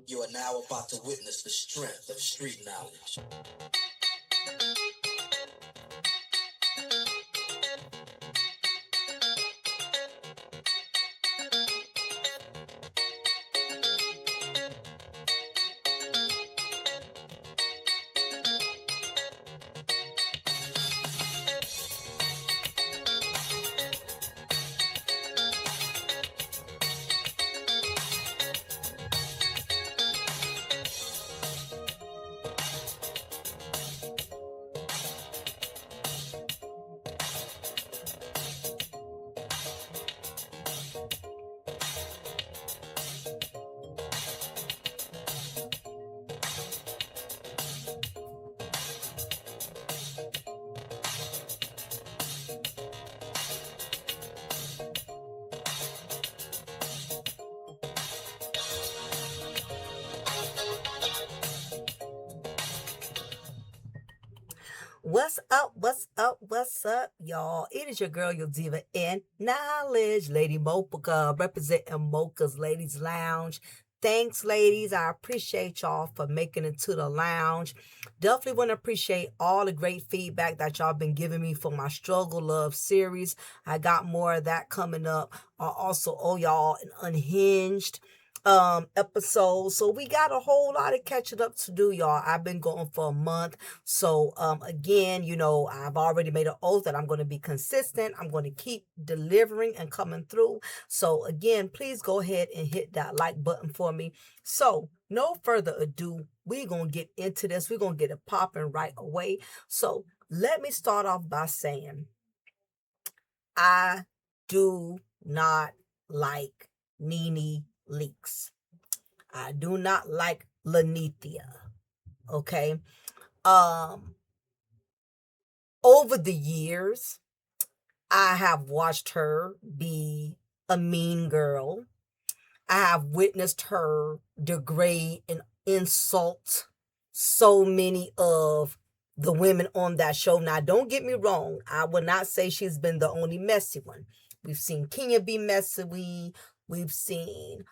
You are now about to witness the strength of street knowledge. What's up? What's up? What's up, y'all? It is your girl, your diva in knowledge, Lady Mocha, representing Mocha's Ladies Lounge. Thanks, ladies. I appreciate y'all for making it to the lounge. Definitely want to appreciate all the great feedback that y'all been giving me for my Struggle Love series. I got more of that coming up. I also owe y'all an Unhinged episode. So we got a whole lot of catching up to do, y'all. I've been going for a month. So again, I've already made an oath that I'm going to be consistent. I'm going to keep delivering and coming through. So again, please go ahead and hit that like button for me. So no further ado, we're going to get into this. We're going to get it popping right away. So let me start off by saying I do not like Nene leaks. I do not like 𝓜𝓸𝓬𝓱𝓪'𝓼. Okay. Over the years, I have watched her be a mean girl. I have witnessed her degrade and insult so many of the women on that show. Now, don't get me wrong. I would not say she's been the only messy one. We've seen Kenya be messy. We've seen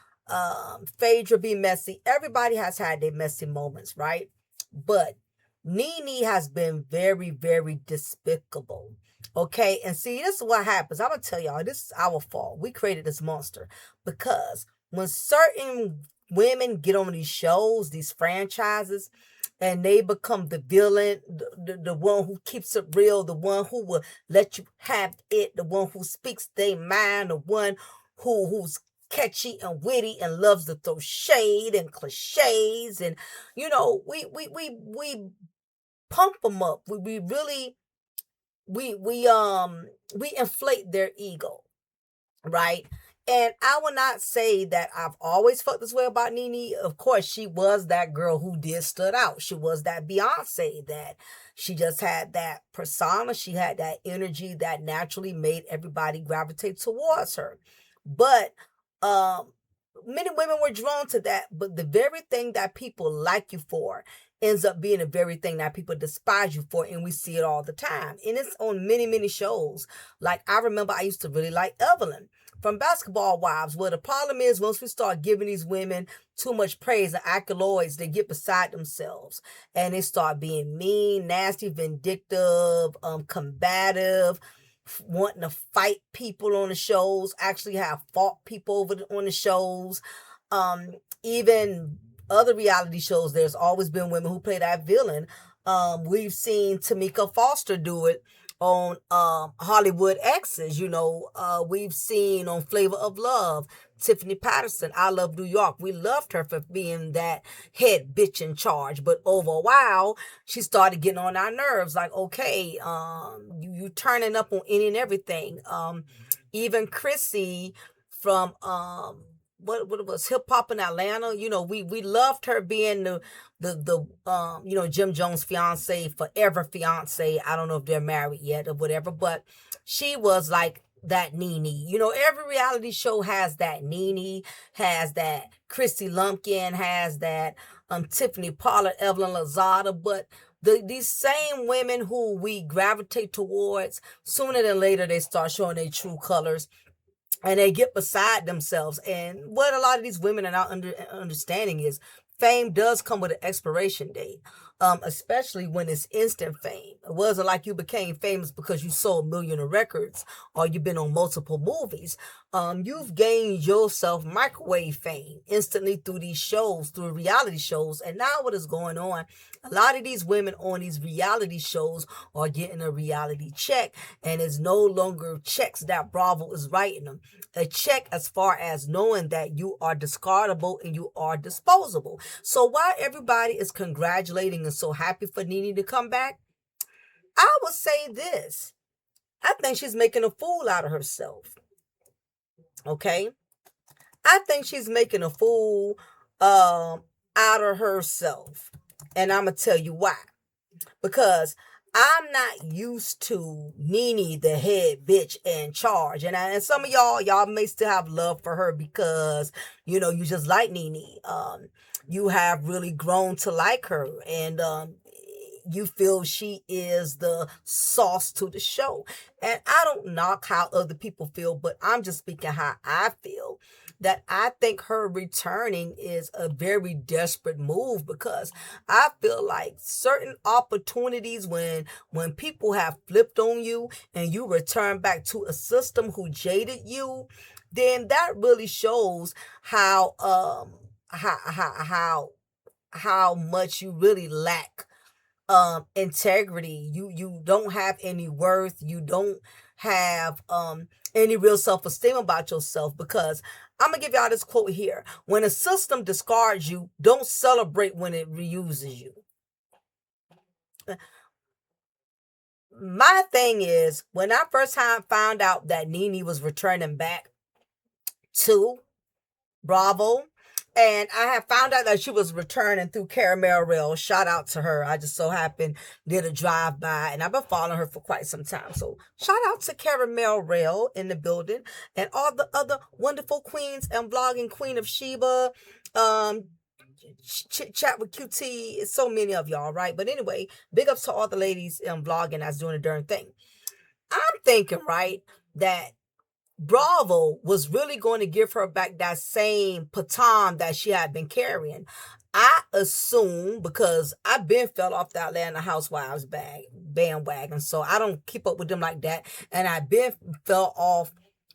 Phaedra be messy. Everybody has had their messy moments, right? But Nene has been very, very despicable. Okay, and see, this is what happens. I'm going to tell y'all, this is our fault. We created this monster because when certain women get on these shows, these franchises, and they become the villain, the one who keeps it real, the one who will let you have it, the one who speaks their mind, the one who's catchy and witty and loves to throw shade and cliches, and we pump them up. We really we inflate their ego, right? And I will not say that I've always felt this way about Nene. Of course, she was that girl who did stood out. She was that Beyonce that she just had that persona. She had that energy that naturally made everybody gravitate towards her. But many women were drawn to that. But the very thing that people like you for ends up being the very thing that people despise you for, and we see it all the time. And it's on many, many shows. Like, I remember I used to really like Evelyn from Basketball Wives. Well, the problem is once we start giving these women too much praise and accolades, they get beside themselves and they start being mean, nasty, vindictive, combative, wanting to fight people on the shows, actually have fought people on the shows. Even other reality shows, there's always been women who play that villain. We've seen Tamika Foster do it on Hollywood Exes. We've seen on Flavor of Love, Tiffany Patterson, I Love New York. We loved her for being that head bitch in charge. But over a while, she started getting on our nerves. Like, okay, you turning up on any and everything. Even Chrissy from what it was, Hip Hop in Atlanta. We loved her being the Jim Jones fiance, forever fiance. I don't know if they're married yet or whatever, but she was like that Nene. Every reality show has that Nene, has that Chrissy Lumpkin, has that Tiffany Pollard, Evelyn Lozada, but these same women who we gravitate towards, sooner than later they start showing their true colors. and they get beside themselves. And what a lot of these women are not understanding is fame does come with an expiration date, especially when it's instant fame. It wasn't like you became famous because you sold millions of records or you've been on multiple movies. You've gained yourself microwave fame instantly through these shows, through reality shows. And now what is going on? A lot of these women on these reality shows are getting a reality check, and it's no longer checks that Bravo is writing them. A check as far as knowing that you are discardable and you are disposable. So while everybody is congratulating and so happy for Nene to come back, I would say this. I think she's making a fool out of herself. Okay? I think she's making a fool out of herself. And I'm going to tell you why. Because I'm not used to Nene, the head bitch in charge. And some of y'all may still have love for her because, you just like Nene. You have really grown to like her. And you feel she is the sauce to the show. And I don't knock how other people feel, but I'm just speaking how I feel. That I think her returning is a very desperate move, because I feel like certain opportunities when people have flipped on you and you return back to a system who jaded you, then that really shows how much you really lack integrity. You don't have any worth. You don't have any real self-esteem about yourself, because I'm gonna give y'all this quote here. When a system discards you, don't celebrate when it reuses you. My thing is, when I first time found out that Nene was returning back to Bravo, and I have found out that she was returning through Caramel Rail. Shout out to her. I just so happened did a drive by, and I've been following her for quite some time. So shout out to Caramel Rail in the building, and all the other wonderful queens and vlogging Queen of Sheba, chat with QT. It's so many of y'all, right? But anyway, big ups to all the ladies vlogging that's doing a darn thing. I'm thinking, right, that Bravo was really going to give her back that same baton that she had been carrying. I assume, because I've been fell off the Atlanta Housewives bandwagon, so I don't keep up with them like that. And I've been fell off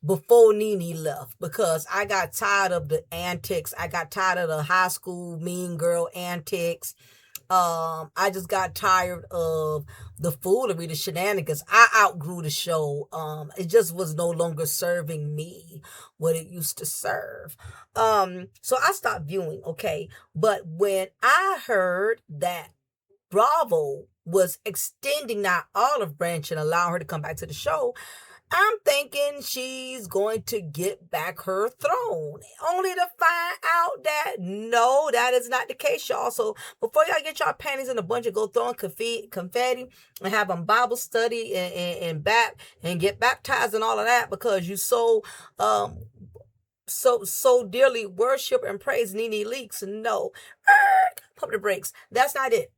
before Nene left, because I got tired of the antics. I got tired of the high school mean girl antics. I just got tired of the foolery, the shenanigans. I outgrew the show. It just was no longer serving me what it used to serve. So I stopped viewing, okay? But when I heard that Bravo was extending that olive branch and allowing her to come back to the show, I'm thinking she's going to get back her throne, only to find out that no, that is not the case, y'all. So before y'all get y'all panties in a bunch and go throwing confetti and have a Bible study and get baptized and all of that, because you so dearly worship and praise Nene Leakes, no, pump the brakes. That's not it.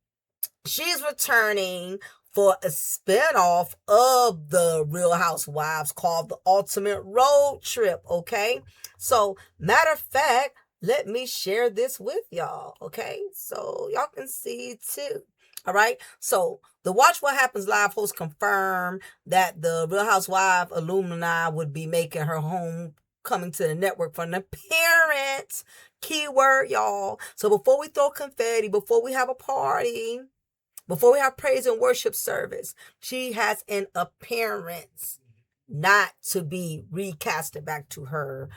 She's returning for a spinoff of the Real Housewives called The Ultimate Road Trip, okay? So, matter of fact, let me share this with y'all, okay? So, y'all can see too. All right? So, the Watch What Happens Live host confirmed that the Real Housewives 𝓜𝓸𝓬𝓱𝓪'𝓼 would be making her home coming to the network for an appearance. Keyword, y'all. So, before we throw confetti, before we have a party, before we have praise and worship service, she has an appearance, not to be recasted back to her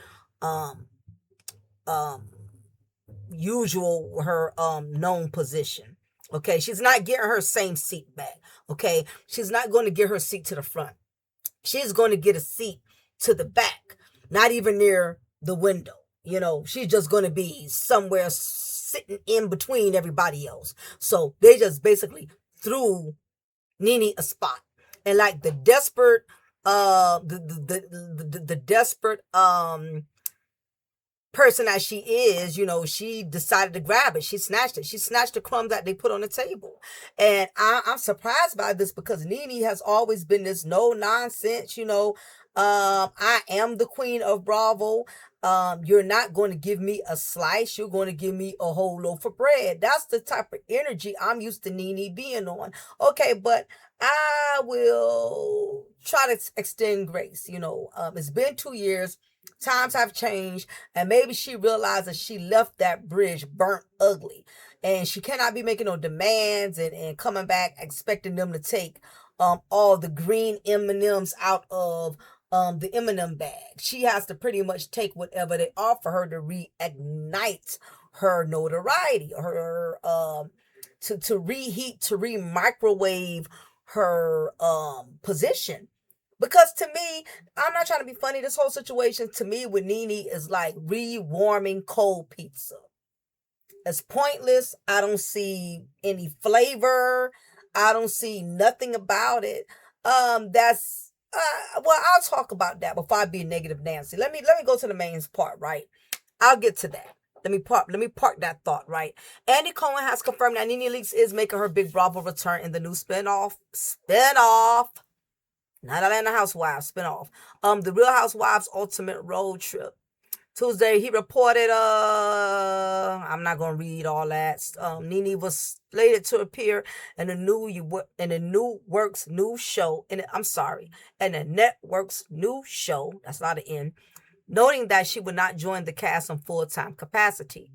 usual, her known position. Okay, she's not getting her same seat back. Okay, she's not going to get her seat to the front. She's going to get a seat to the back, not even near the window. She's just going to be somewhere sitting in between everybody else. So they just basically threw Nene a spot, and like the desperate desperate person that she is, she decided to grab it. She snatched it. She snatched the crumbs that they put on the table. And I'm surprised by this, because Nene has always been this no nonsense, I am the queen of Bravo. You're not going to give me a slice. You're going to give me a whole loaf of bread. That's the type of energy I'm used to Nene being on. Okay, but I will try to extend grace. It's been 2 years. Times have changed, and maybe she realized that she left that bridge burnt ugly, and she cannot be making no demands and coming back expecting them to take all the green M&Ms out of the M&M bag. She has to pretty much take whatever they offer her to reignite her notoriety, her to reheat, to re-microwave her position. Because to me, I'm not trying to be funny, this whole situation to me with Nene is like re-warming cold pizza. It's pointless. I don't see any flavor. I don't see nothing about it. That's well, I'll talk about that before I be negative Nancy. Let me go to the main part, right? I'll get to that. Let me park that thought, right? Andy Cohen has confirmed that Nene Leakes is making her Big Bravo return in the new spinoff. Not Atlanta Housewives spinoff. The Real Housewives Ultimate Road Trip. Tuesday, he reported, I'm not going to read all that. Nene was slated to appear in the network's new show, that's not an N, noting that she would not join the cast in full-time capacity.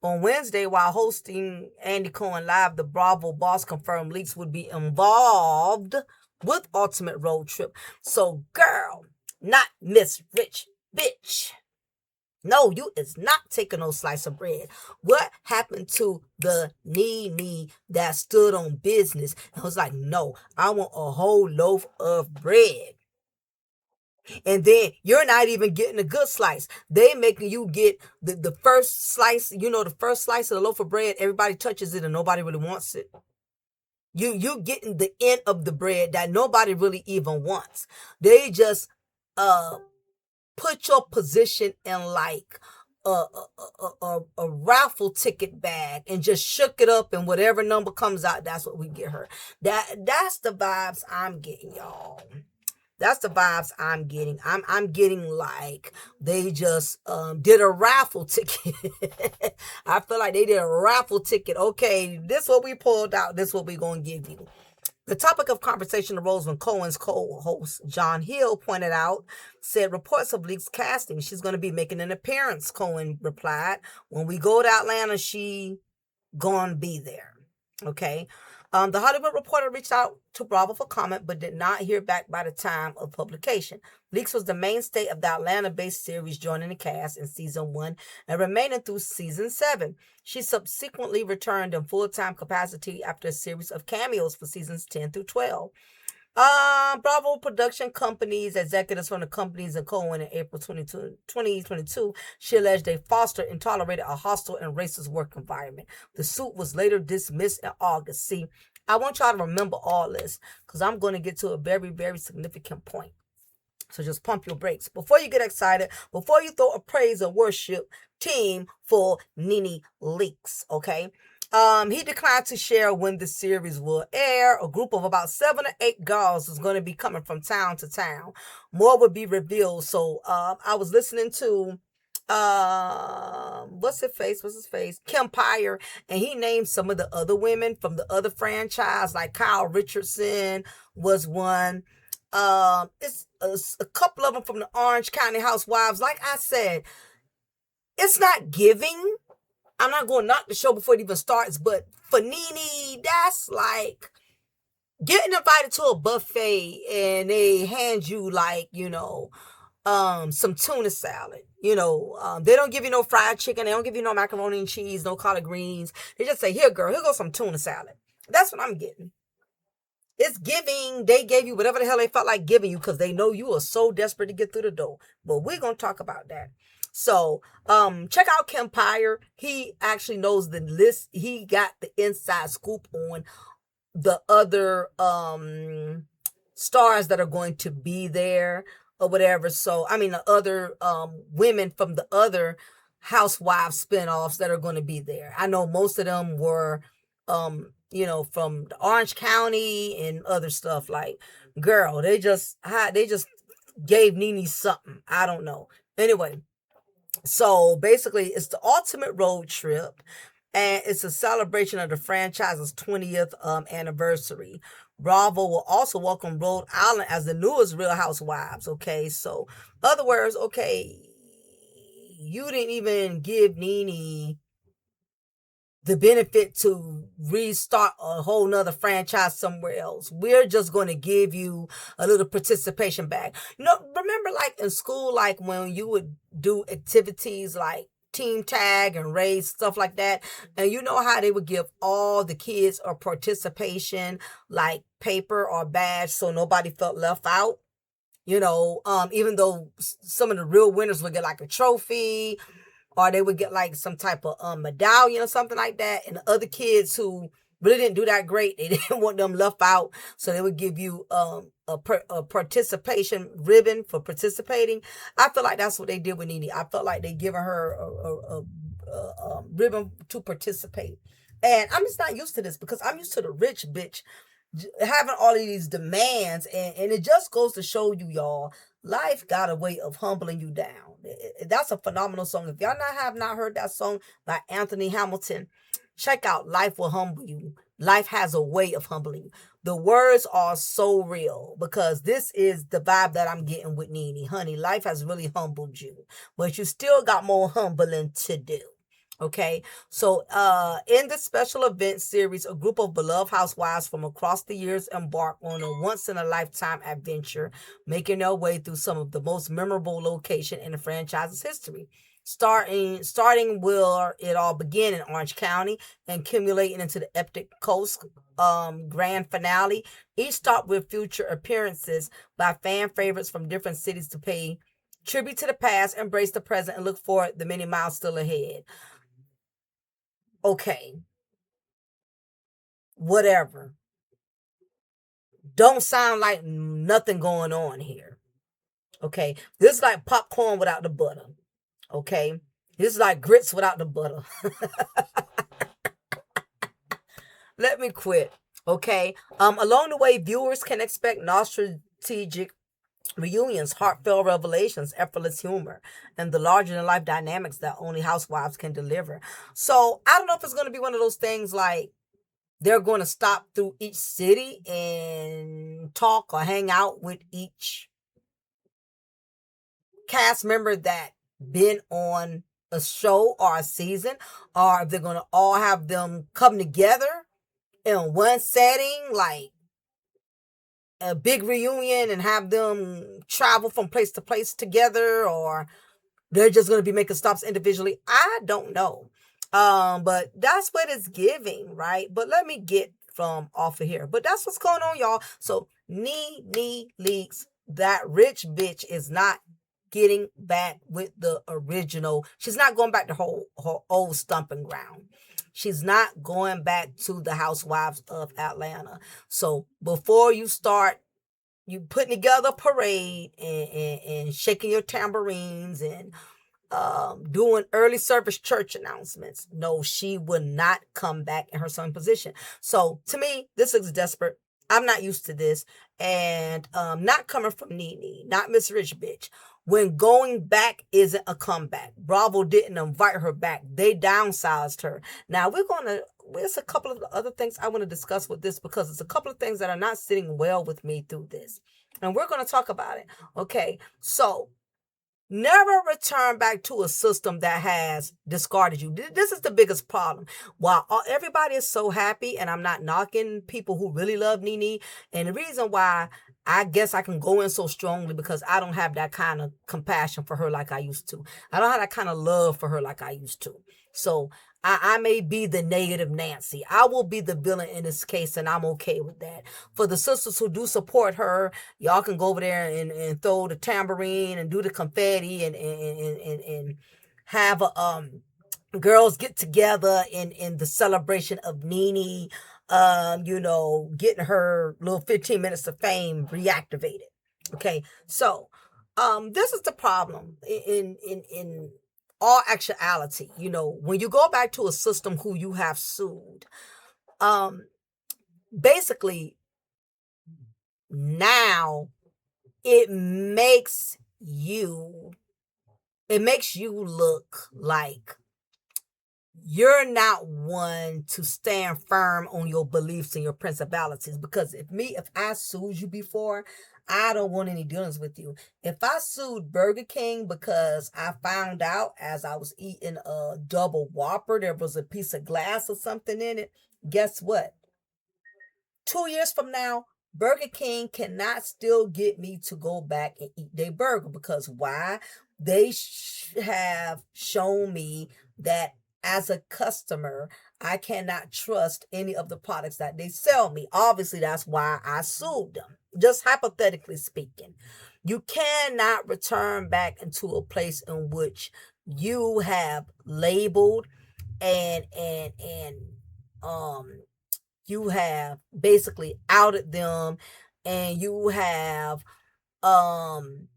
On Wednesday, while hosting Andy Cohen Live, the Bravo boss confirmed Leakes would be involved with Ultimate Road Trip. So, girl, not Miss Rich Bitch. No, you is not taking no slice of bread. What happened to the Nene that stood on business and was like, no, I want a whole loaf of bread? And then you're not even getting a good slice. They making you get the first slice, the first slice of the loaf of bread, everybody touches it and nobody really wants it. You getting the end of the bread that nobody really even wants. They just put your position in like a raffle ticket bag and just shook it up, and whatever number comes out, that's what we get her. That's the vibes I'm getting, y'all. That's the vibes I'm getting. I'm getting like they just did a raffle ticket. I feel like they did a raffle ticket. Okay, this what we pulled out. This what we gonna give you. The topic of conversation arose when Cohen's co-host John Hill said reports of Leakes casting. She's going to be making an appearance, Cohen replied. When we go to Atlanta, she gonna be there. Okay. The Hollywood Reporter reached out to Bravo for comment, but did not hear back by the time of publication. Leakes was the mainstay of the Atlanta-based series, joining the cast in season 1 and remaining through season 7. She subsequently returned in full-time capacity after a series of cameos for seasons 10 through 12. Bravo production companies, executives from the companies and Cohen in April 2022, she alleged they fostered and tolerated a hostile and racist work environment. The suit was later dismissed in August. See, I want y'all to remember all this because I'm going to get to a very, very significant point. So just pump your brakes. Before you get excited, before you throw a praise and worship team for Nene Leakes, okay? He declined to share when the series will air. A group of about 7 or 8 girls is going to be coming from town to town. More will be revealed. So I was listening to what's his face? Kempire, and he named some of the other women from the other franchise, like Kyle Richardson was one. It's a couple of them from the Orange County Housewives. Like I said, it's not giving. I'm not going to knock the show before it even starts, but for Nene, that's like getting invited to a buffet and they hand you like, some tuna salad. They don't give you no fried chicken. They don't give you no macaroni and cheese, no collard greens. They just say, here, girl, here goes some tuna salad. That's what I'm getting. It's giving. They gave you whatever the hell they felt like giving you because they know you are so desperate to get through the door. But we're going to talk about that. So, check out Kempire. He actually knows the list. He got the inside scoop on the other stars that are going to be there or whatever. So, the other women from the other Housewives spinoffs that are going to be there. I know most of them were from the Orange County and other stuff. Like, girl, they just gave Nene something. I don't know. Anyway, so basically, it's the ultimate road trip, and it's a celebration of the franchise's 20th anniversary. Bravo will also welcome Rhode Island as the newest Real Housewives. Okay, so other words, okay, you didn't even give Nene the benefit to restart a whole nother franchise somewhere else. We're just going to give you a little participation back. Remember like in school, like when you would do activities like team tag and race, stuff like that. And you know how they would give all the kids a participation, like paper or badge, so nobody felt left out. Even though some of the real winners would get like a trophy, or they would get like some type of medallion or something like that. And the other kids who really didn't do that great, they didn't want them left out, so they would give you a participation ribbon for participating. I feel like that's what they did with Nene. I felt like they given her a ribbon to participate. And I'm just not used to this because I'm used to the rich bitch having all of these demands, and it just goes to show you, y'all, life got a way of humbling you down. That's a phenomenal song. If y'all have not heard that song by Anthony Hamilton, check out Life Will Humble You. Life has a way of humbling you. The words are so real because this is the vibe that I'm getting with Nene. Honey, life has really humbled you, but you still got more humbling to do. Okay, so in this special event series, a group of beloved housewives from across the years embark on a once-in-a-lifetime adventure, making their way through some of the most memorable location in the franchise's history. Starting where it all began in Orange County and accumulating into the epic Coast grand finale. Each stop with future appearances by fan favorites from different cities to pay tribute to the past, embrace the present, and look forward the many miles still ahead. Okay, whatever. Don't sound like nothing going on here. Okay, this is like popcorn without the butter. Okay, this is like grits without the butter. Let me quit. Okay, along the way, viewers can expect nostalgic reunions, heartfelt revelations, effortless humor, and the larger-than-life dynamics that only housewives can deliver. So I don't know if it's going to be one of those things like they're going to stop through each city and talk or hang out with each cast member that been on a show or a season, or if they're going to all have them come together in one setting, like a big reunion, and have them travel from place to place together, or they're just going to be making stops individually. I don't know. But that's what it's giving, right? But let me get from off of here. But that's what's going on, y'all. So Nene Leakes, that rich bitch, is not getting back with the original. She's not going back to her old stomping ground. She's not going back to the Housewives of Atlanta. So before you start putting together a parade and shaking your tambourines and doing early service church announcements, no, she would not come back in her same position. So to me, this looks desperate. I'm not used to this. And not coming from Nene, not Miss Rich Bitch. When going back isn't a comeback. Bravo didn't invite her back. They downsized her. Now there's a couple of other things I want to discuss with this, because it's a couple of things that are not sitting well with me through this. And we're going to talk about it. Okay, so never return back to a system that has discarded you. This is the biggest problem. While everybody is so happy, and I'm not knocking people who really love Nene, and the reason why I guess I can go in so strongly because I don't have that kind of compassion for her like I used to. I don't have that kind of love for her like I used to. So I may be the negative Nancy. I will be the villain in this case, and I'm okay with that. For the sisters who do support her, y'all can go over there and throw the tambourine and do the confetti and have a girls get together in the celebration of Nene, getting her little 15 minutes of fame reactivated. Okay, so this is the problem in all actuality. When you go back to a system who you have sued, basically now it makes you look like you're not one to stand firm on your beliefs and your principalities. Because if I sued you before, I don't want any dealings with you. If I sued Burger King because I found out as I was eating a double Whopper, there was a piece of glass or something in it, guess what? 2 years from now, Burger King cannot still get me to go back and eat their burger. Because why? They have shown me that as a customer, I cannot trust any of the products that they sell me. Obviously, that's why I sued them. Just hypothetically speaking, you cannot return back into a place in which you have labeled and you have basically outed them, and you have um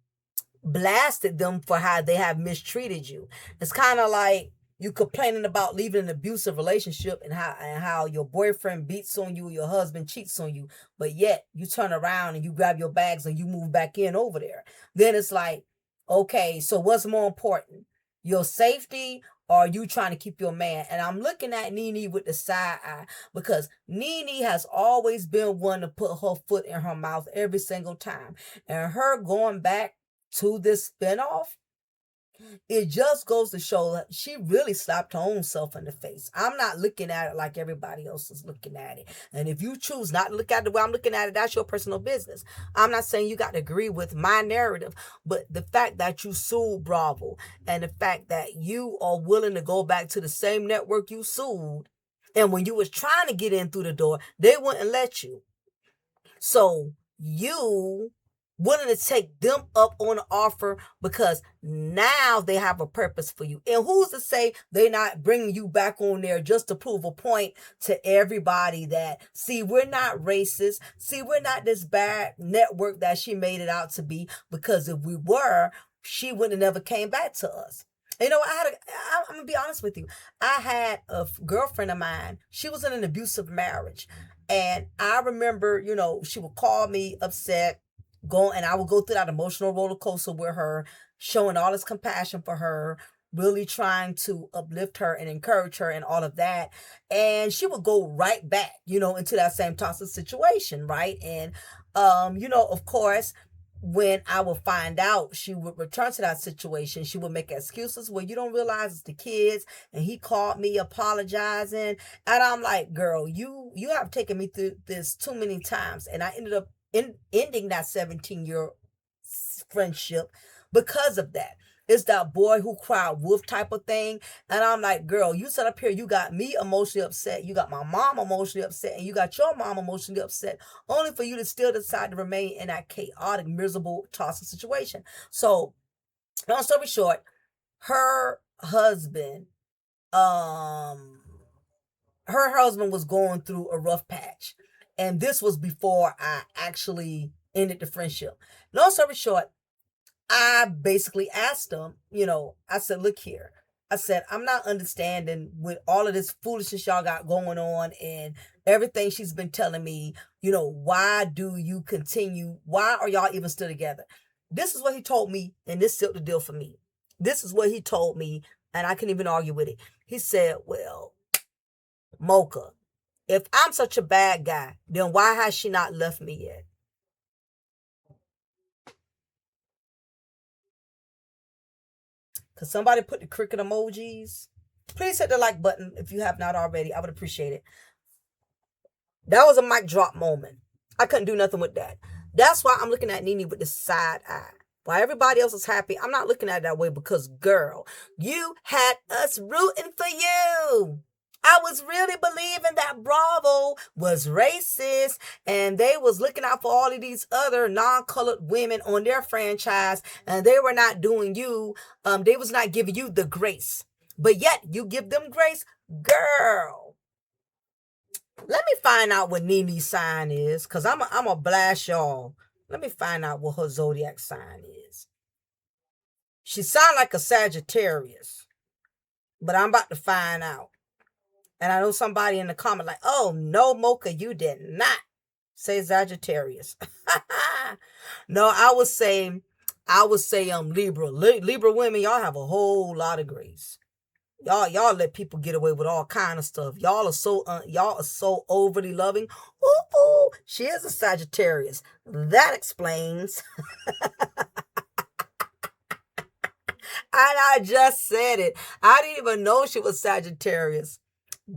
blasted them for how they have mistreated you. It's kind of like you complaining about leaving an abusive relationship, and how your boyfriend beats on you, your husband cheats on you, but yet you turn around and you grab your bags and you move back in over there. Then it's like, okay, so what's more important? Your safety, or you trying to keep your man? And I'm looking at Nene with the side eye, because Nene has always been one to put her foot in her mouth every single time. And her going back to this spinoff, it just goes to show that she really slapped her own self in the face. I'm not looking at it like everybody else is looking at it. And if you choose not to look at it the way I'm looking at it, that's your personal business. I'm not saying you got to agree with my narrative, but the fact that you sued Bravo, and the fact that you are willing to go back to the same network you sued, and when you was trying to get in through the door, they wouldn't let you. So you willing to take them up on an offer because now they have a purpose for you. And who's to say they're not bringing you back on there just to prove a point to everybody that, see, we're not racist. See, we're not this bad network that she made it out to be, because if we were, she wouldn't have never came back to us. You know, I'm going to be honest with you. I had a girlfriend of mine. She was in an abusive marriage. And I remember, she would call me upset, and I would go through that emotional roller coaster with her, showing all this compassion for her, really trying to uplift her and encourage her and all of that. And she would go right back, into that same toxic situation, right? And, of course, when I would find out she would return to that situation, she would make excuses. Well, you don't realize it's the kids, and he called me apologizing. And I'm like, girl, you have taken me through this too many times. And I ended up ending that 17-year friendship because of that. It's that boy who cried wolf type of thing. And I'm like, girl, you sit up here, you got me emotionally upset, you got my mom emotionally upset, and you got your mom emotionally upset, only for you to still decide to remain in that chaotic, miserable, toxic situation. So, long story short, her husband was going through a rough patch. And this was before I actually ended the friendship. Long story short, I basically asked them, I said, look here. I said, I'm not understanding with all of this foolishness y'all got going on and everything she's been telling me, why do you continue? Why are y'all even still together? This is what he told me, and this sealed the deal for me. This is what he told me, and I couldn't even argue with it. He said, well, Mocha, if I'm such a bad guy, then why has she not left me yet? Could somebody put the cricket emojis? Please hit the like button if you have not already. I would appreciate it. That was a mic drop moment. I couldn't do nothing with that. That's why I'm looking at Nene with the side eye. While everybody else is happy, I'm not looking at it that way, because, girl, you had us rooting for you. I was really believing that Bravo was racist and they was looking out for all of these other non-colored women on their franchise, and they were not doing you. They was not giving you the grace. But yet you give them grace, girl. Let me find out what Nene's sign is, because I'm a blast y'all. Let me find out what her zodiac sign is. She sounds like a Sagittarius, but I'm about to find out. And I know somebody in the comment like, oh, no, Mocha, you did not say Sagittarius. No, I would say Libra. Libra women, y'all have a whole lot of grace. Y'all let people get away with all kind of stuff. Y'all are so overly loving. Ooh, ooh, she is a Sagittarius. That explains. And I just said it. I didn't even know she was Sagittarius.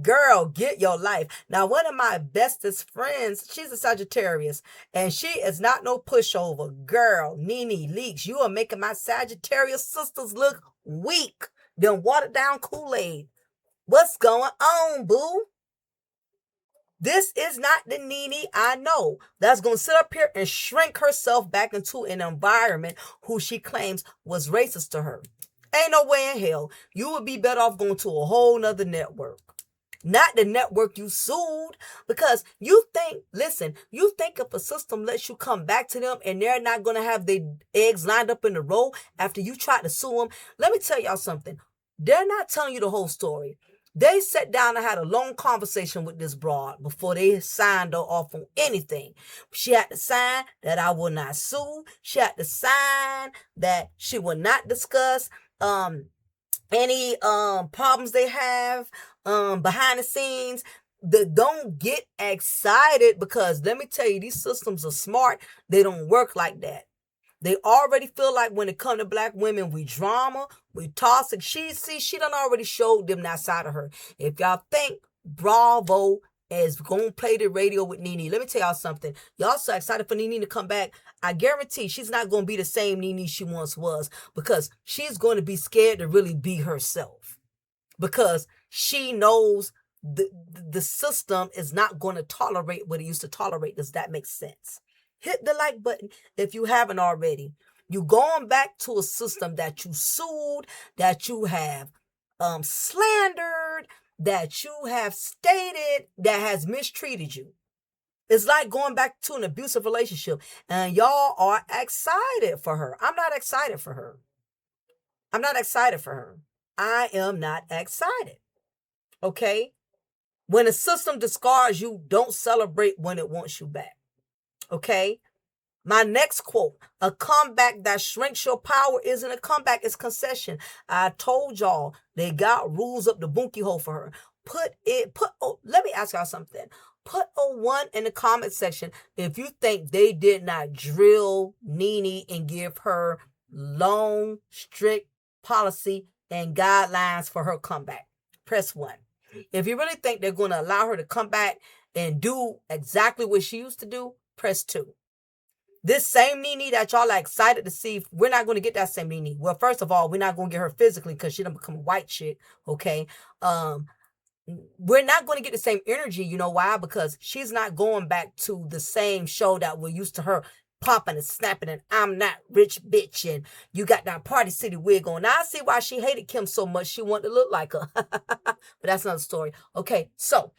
Girl, get your life. Now, one of my bestest friends, she's a Sagittarius, and she is not no pushover. Girl, Nene Leaks, you are making my Sagittarius sisters look weak. Them watered down Kool-Aid. What's going on, boo? This is not the Nene I know that's going to sit up here and shrink herself back into an environment who she claims was racist to her. Ain't no way in hell. You would be better off going to a whole nother network. Not the network you sued, because you think if a system lets you come back to them and they're not going to have their eggs lined up in a row after you try to sue them. Let me tell y'all something. They're not telling you the whole story. They sat down and had a long conversation with this broad before they signed her off on anything. She had to sign that I will not sue. She had to sign that she will not discuss any problems they have behind the scenes. Don't get excited, because let me tell you, these systems are smart. They don't work like that. They already feel like when it comes to black women, we drama, we toxic. She done already showed them that side of her. If y'all think Bravo is going to play the radio with Nene, let me tell y'all something. Y'all so excited for Nene to come back. I guarantee she's not going to be the same Nene she once was, because she's going to be scared to really be herself, because she knows the system is not going to tolerate what it used to tolerate. Does that make sense? Hit the like button if you haven't already. You going back to a system that you sued, that you have slandered, that you have stated that has mistreated you. It's like going back to an abusive relationship, and y'all are excited for her. I'm not excited for her. I'm not excited for her. I am not excited. Okay? When a system discards you, don't celebrate when it wants you back. Okay? My next quote: a comeback that shrinks your power isn't a comeback, it's concession. I told y'all they got rules up the bunkie hole for her. Let me ask y'all something. Put a 1 in the comment section if you think they did not drill Nene and give her long, strict policy and guidelines for her comeback. Press 1. If you really think they're going to allow her to come back and do exactly what she used to do, press 2. This same Nene that y'all are excited to see, we're not going to get that same Nene. Well, first of all, we're not going to get her physically, because she done become white shit, okay? We're not going to get the same energy. You know why? Because she's not going back to the same show that we're used to her popping and snapping and I'm not rich bitch and you got that Party City wig on. Now I see why she hated Kim so much. She wanted to look like her. But that's another story. Okay, so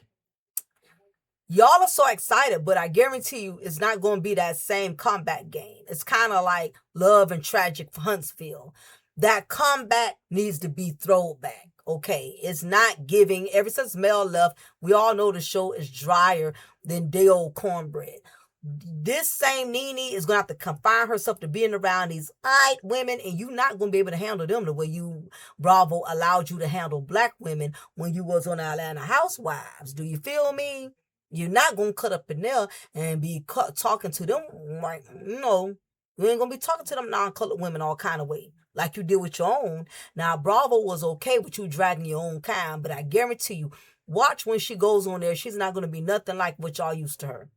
y'all are so excited, but I guarantee you it's not going to be that same comeback game. It's kind of like Love and Tragic for Huntsville. That comeback needs to be throwback. Okay, it's not giving. Ever since Mel left, we all know the show is drier than day old cornbread. This same Nene is going to have to confine herself to being around these white women, and you're not going to be able to handle them the way you, Bravo, allowed you to handle black women when you was on Atlanta Housewives. Do you feel me? You're not going to cut up in there and be talking to them like, no, you ain't going to be talking to them non-colored women all kind of way, like you did with your own. Now, Bravo was okay with you dragging your own kind, but I guarantee you, watch when she goes on there, she's not going to be nothing like what y'all used to her.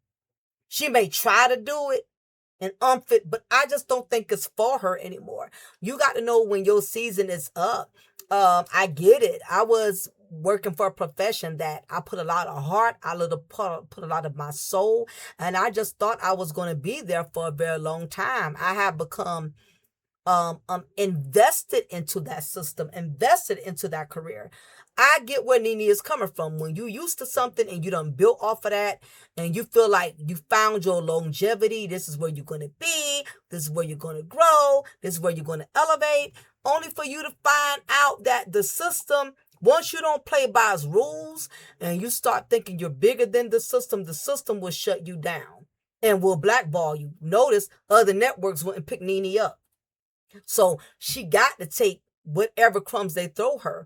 She may try to do it and it, but I just don't think it's for her anymore. You got to know when your season is up. I get it. I was working for a profession that I put a lot of heart, I put a lot of my soul, and I just thought I was going to be there for a very long time. I have become invested into that system, invested into that career. I get where Nene is coming from. When you used to something and you done built off of that and you feel like you found your longevity, this is where you're going to be, this is where you're going to grow, this is where you're going to elevate, only for you to find out that the system, once you don't play by its rules and you start thinking you're bigger than the system will shut you down. and will blackball you. Notice other networks wouldn't pick Nene up. So she got to take whatever crumbs they throw her.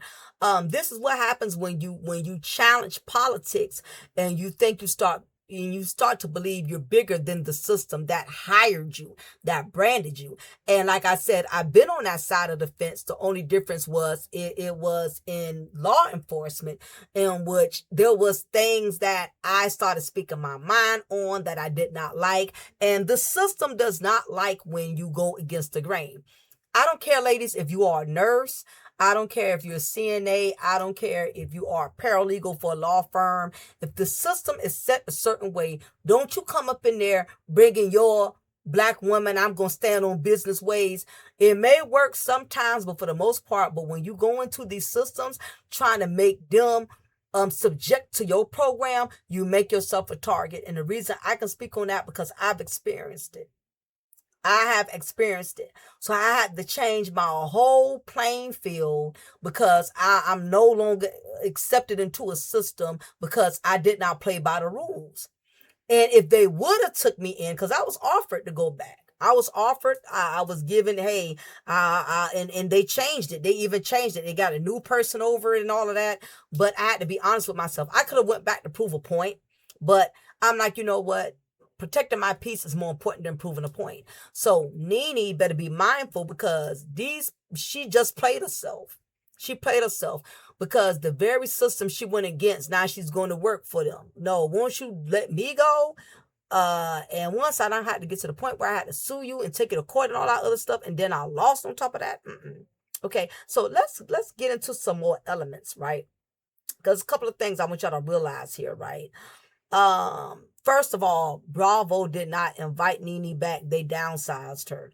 This is what happens when you challenge politics and you start to believe you're bigger than the system that hired you, that branded you. And like I said, I've been on that side of the fence. The only difference was it was in law enforcement, in which there was things that I started speaking my mind on that I did not like. And the system does not like when you go against the grain. I don't care, ladies, if you are a nurse. I don't care if you're a CNA. I don't care if you are a paralegal for a law firm. If the system is set a certain way, don't you come up in there bringing your black woman, I'm going to stand on business ways. It may work sometimes, but for the most part, but when you go into these systems trying to make them subject to your program, you make yourself a target. And the reason I can speak on that because I've experienced it. I have experienced it. So I had to change my whole playing field because I'm no longer accepted into a system because I did not play by the rules. And if they would have took me in, because I was offered to go back. I was offered, I was given, hey, and they changed it. They even changed it. They got a new person over it and all of that. But I had to be honest with myself. I could have went back to prove a point, but I'm like, you know what? Protecting my peace is more important than proving a point. So Nene better be mindful because she just played herself. She played herself because the very system she went against, now she's going to work for them. No, won't you let me go? And once I done had to get to the point where I had to sue you and take it to court and all that other stuff, and then I lost on top of that. Okay, so let's get into some more elements, right? Because a couple of things I want y'all to realize here, right? First of all, Bravo did not invite Nene back. They downsized her.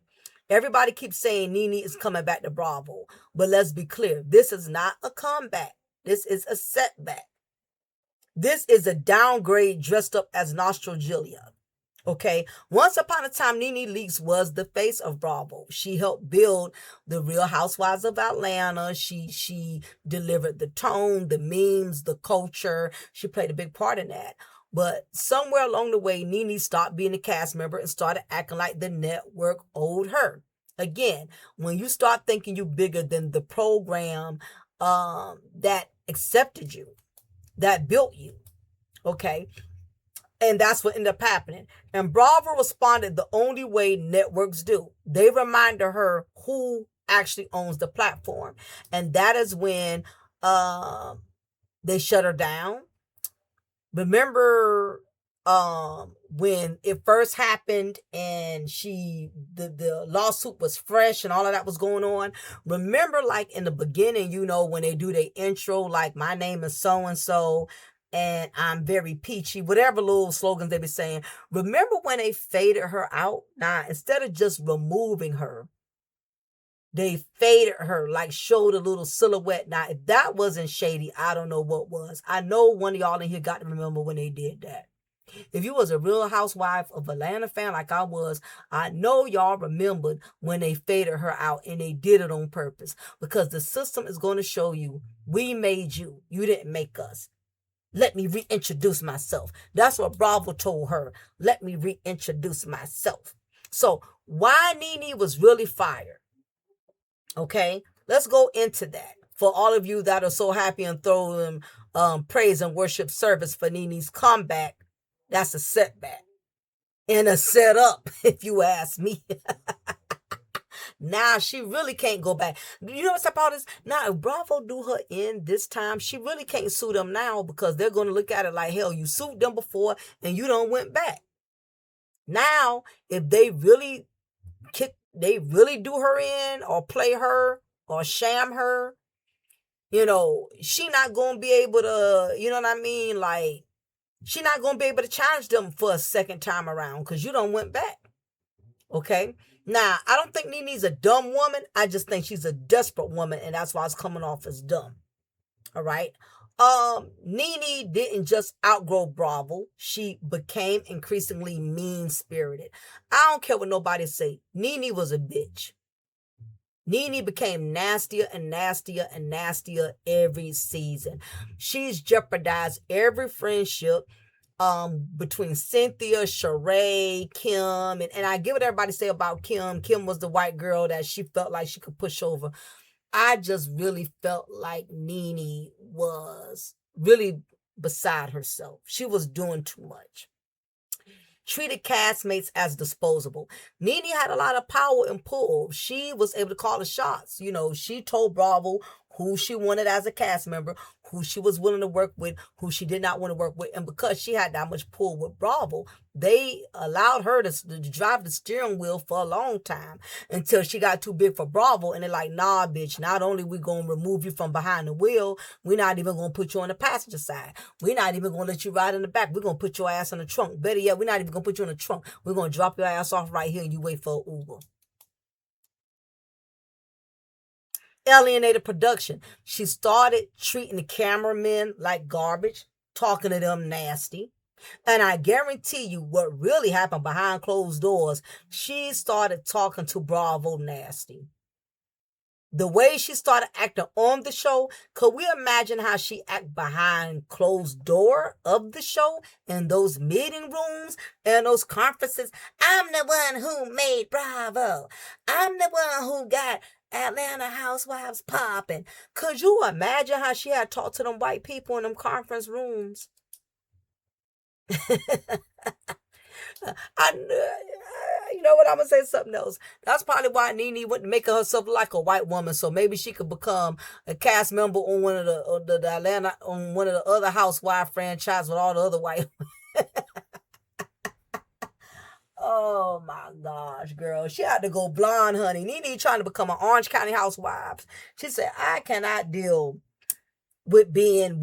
Everybody keeps saying Nene is coming back to Bravo. But let's be clear. This is not a comeback. This is a setback. This is a downgrade dressed up as 𝓜𝓸𝓬𝓱𝓪'𝓼. Okay. Once upon a time, Nene Leakes was the face of Bravo. She helped build the Real Housewives of Atlanta. She delivered the tone, the memes, the culture. She played a big part in that. But somewhere along the way, Nene stopped being a cast member and started acting like the network owed her. Again, when you start thinking you're bigger than the program that accepted you, that built you, okay? And that's what ended up happening. And Bravo responded the only way networks do. They reminded her who actually owns the platform. And that is when they shut her down. Remember when it first happened and the lawsuit was fresh and all of that was going on? Remember, like in the beginning, you know, when they do their intro, like my name is so-and-so and I'm very peachy, whatever little slogans they be saying. Remember when they faded her out? Now, instead of just removing her, they faded her, like showed a little silhouette. Now, if that wasn't shady, I don't know what was. I know one of y'all in here got to remember when they did that. If you was a Real Housewife of Atlanta fan like I was, I know y'all remembered when they faded her out, and they did it on purpose because the system is going to show you, we made you. You didn't make us. Let me reintroduce myself. That's what Bravo told her. Let me reintroduce myself. So why Nene was really fired? Okay, let's go into that. For all of you that are so happy and throw them praise and worship service for Nene's comeback, that's a setback and a setup, if you ask me. Now she really can't go back. You know what's about this? Now, if Bravo do her in this time, she really can't sue them now because they're going to look at it like, hell, you sued them before and you don't went back. Now, if they really do her in or play her or sham her, you know, she not going to be able to, you know what I mean? Like, she not going to be able to challenge them for a second time around because you don't went back. Okay? Now, I don't think Nene's a dumb woman. I just think she's a desperate woman, and that's why it's coming off as dumb. All right? Nene didn't just outgrow Bravo. She became increasingly mean-spirited. I don't care what nobody say. Nene was a bitch. Nene became nastier and nastier and nastier every season. She's jeopardized every friendship. between Cynthia, Sheree, Kim, and I get what everybody say about Kim. Kim was the white girl that she felt like she could push over. I just really felt like Nene was really beside herself. She was doing too much. Treated castmates as disposable. Nene had a lot of power and pull. She was able to call the shots. You know, she told Bravo who she wanted as a cast member, who she was willing to work with, who she did not want to work with. And because she had that much pull with Bravo, they allowed her to drive the steering wheel for a long time until she got too big for Bravo. And they're like, nah, bitch, not only we going to remove you from behind the wheel, we're not even going to put you on the passenger side. We're not even going to let you ride in the back. We're going to put your ass in the trunk. Better yet, we're not even going to put you in the trunk. We're going to drop your ass off right here and you wait for an Uber. Alienated production. She started treating the cameramen like garbage, talking to them nasty. And I guarantee you what really happened behind closed doors, she started talking to Bravo nasty. The way she started acting on the show, could we imagine how she act behind closed door of the show in those meeting rooms and those conferences? I'm the one who made Bravo. I'm the one who got Atlanta Housewives popping. Could you imagine how she had talked to them white people in them conference rooms? I, you know what? I'm gonna say something else. That's probably why Nene wouldn't make herself like a white woman, so maybe she could become a cast member on one of the Atlanta on one of the other Housewife franchise with all the other white. Oh my gosh, girl. She had to go blonde, honey. Nene trying to become an Orange County housewife. She said, I cannot deal with being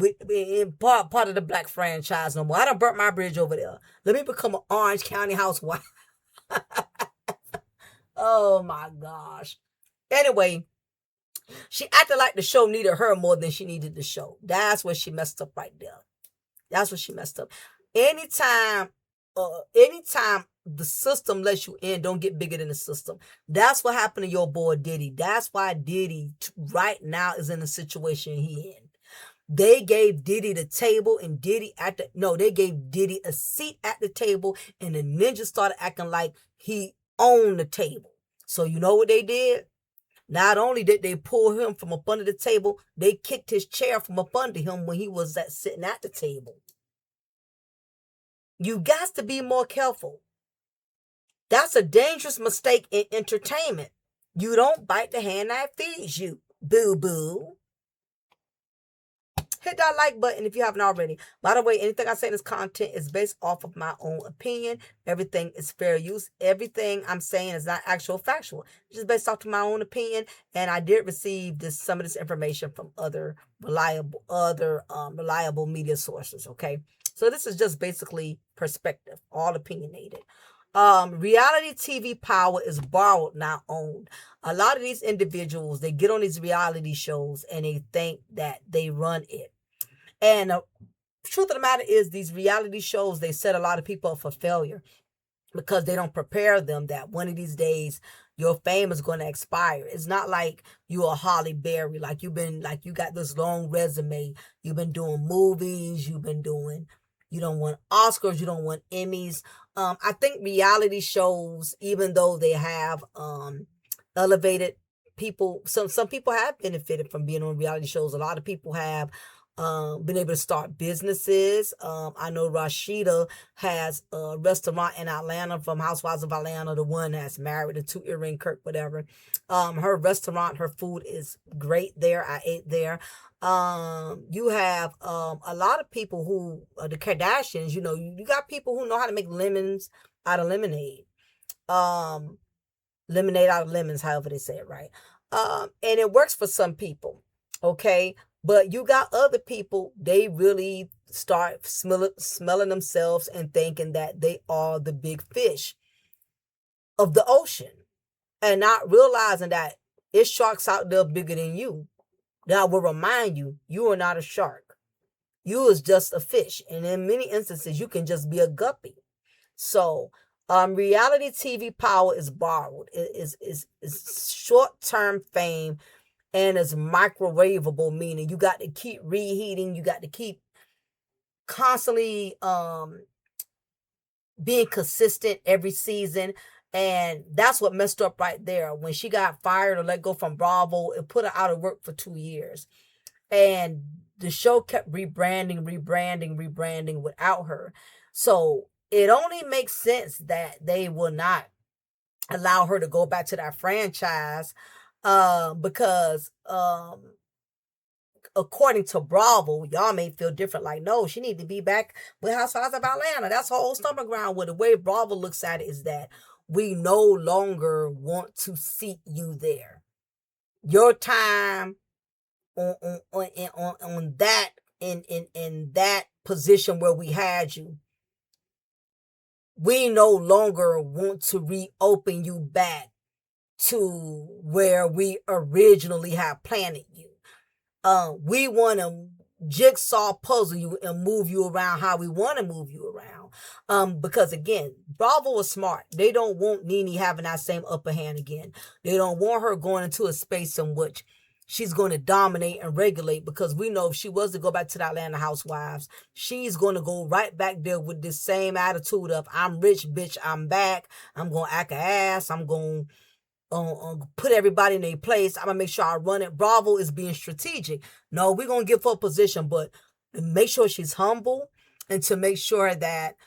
part of the black franchise no more. I done burnt my bridge over there. Let me become an Orange County housewife. Oh my gosh. Anyway, she acted like the show needed her more than she needed the show. That's where she messed up right there. That's what she messed up. Anytime the system lets you in, don't get bigger than the system. That's what happened to your boy Diddy. That's why Diddy right now is in the situation he in. They gave Diddy the table and they gave Diddy a seat at the table and the ninja started acting like he owned the table. So you know what they did? Not only did they pull him from up under the table, they kicked his chair from up under him when he was sitting at the table. You got to be more careful. That's a dangerous mistake in entertainment. You don't bite the hand that feeds you, boo-boo. Hit that like button if you haven't already. By the way, anything I say in this content is based off of my own opinion. Everything is fair use. Everything I'm saying is not actual factual. It's just based off of my own opinion. And I did receive some of this information from other reliable media sources. Okay, so this is just basically perspective, all opinionated. Reality TV power is borrowed, not owned. A lot of these individuals, they get on these reality shows and they think that they run it. And the truth of the matter is, these reality shows, they set a lot of people up for failure because they don't prepare them that one of these days your fame is going to expire. It's not like you are Holly Berry, like you got this long resume. You've been doing movies, you don't want Oscars, you don't want Emmys. I think reality shows, even though they have elevated people, some people have benefited from being on reality shows. A lot of people have been able to start businesses. I know Rashida has a restaurant in Atlanta from Housewives of Atlanta, the one that's married to Earring Kirk, whatever. Her restaurant, her food is great there. I ate there. You have a lot of people who the Kardashians, you got people who know how to make lemons out of lemonade. Lemonade out of lemons, however they say it, right? And it works for some people, okay? But you got other people, they really start smelling themselves and thinking that they are the big fish of the ocean and not realizing that it's sharks out there bigger than you. That will remind you, you are not a shark. You is just a fish. And in many instances, you can just be a guppy. So, reality TV power is borrowed. It is short-term fame. And it's microwavable, meaning you got to keep reheating. You got to keep constantly being consistent every season. And that's what messed up right there. When she got fired or let go from Bravo, it put her out of work for 2 years. And the show kept rebranding without her. So it only makes sense that they will not allow her to go back to that franchise, because according to Bravo, y'all may feel different. Like, no, she need to be back with Housewives of Atlanta. That's her whole stomach ground. With the way Bravo looks at it is that we no longer want to seat you there. Your time on that in that position where we had you, we no longer want to reopen you back to where we originally have planted you. We want to jigsaw puzzle you and move you around how we want to move you around. Because again, Bravo is smart. They don't want Nene having that same upper hand again. They don't want her going into a space in which she's going to dominate and regulate, because we know if she was to go back to the Atlanta Housewives, she's going to go right back there with this same attitude of, I'm rich, bitch, I'm back. I'm going to act an ass. I'm going to put everybody in their place. I'm going to make sure I run it. Bravo is being strategic. No, we're going to give her a position, but make sure she's humble, and to make sure that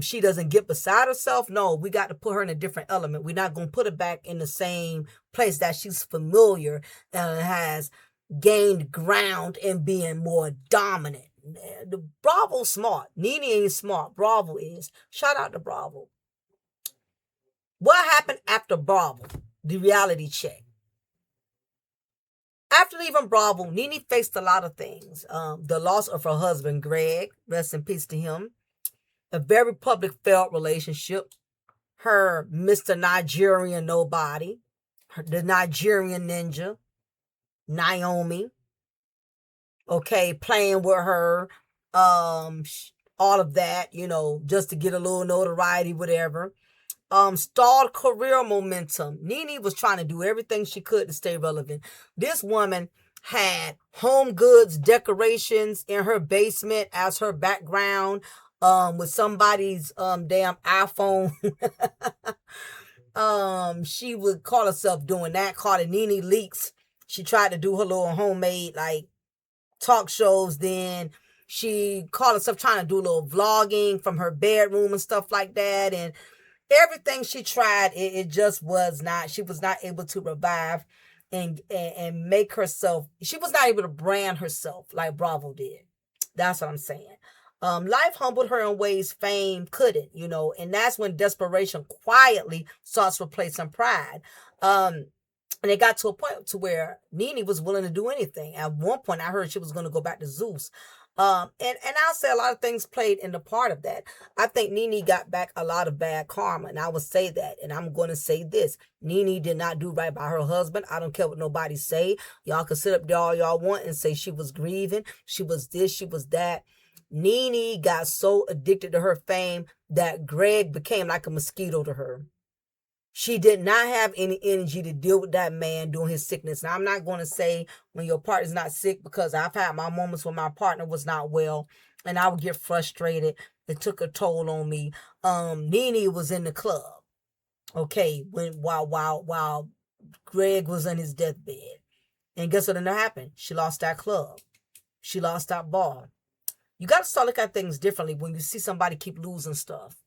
she doesn't get beside herself. No, we got to put her in a different element. We're not going to put her back in the same place that she's familiar and has gained ground in being more dominant. The Bravo's smart. Nene ain't smart. Bravo is. Shout out to Bravo. What happened after Bravo? The reality check. After leaving Bravo, Nene faced a lot of things. The loss of her husband, Greg, rest in peace to him. A very public failed relationship. Her Mr. Nigerian Nobody. The Nigerian Ninja. Naomi. Okay, playing with her. All of that, just to get a little notoriety, whatever. Stalled career momentum. Nene was trying to do everything she could to stay relevant. This woman had home goods decorations in her basement as her background, with somebody's damn iPhone. She would call herself doing that, called it Nene Leaks. She tried to do her little homemade talk shows. Then she called herself trying to do a little vlogging from her bedroom and stuff like that. And everything she tried, it just was not, she was not able to revive and make herself, she was not able to brand herself like Bravo did. That's what I'm saying. Life humbled her in ways fame couldn't, and that's when desperation quietly starts replacing pride. And it got to a point to where Nene was willing to do anything. At one point, I heard she was going to go back to Zeus. And I'll say a lot of things played in the part of that. I think Nene got back a lot of bad karma, and I will say that. And I'm going to say this: Nene did not do right by her husband. I don't care what nobody say. Y'all can sit up there all y'all want and say she was grieving, she was this, she was that. Nene got so addicted to her fame that Greg became like a mosquito to her. She did not have any energy to deal with that man during his sickness. Now, I'm not going to say when your partner's not sick, because I've had my moments when my partner was not well and I would get frustrated. It took a toll on me. Nene was in the club, okay, while Greg was in his deathbed. And guess what ended up happening? She lost that club. She lost that bar. You got to start looking at things differently when you see somebody keep losing stuff.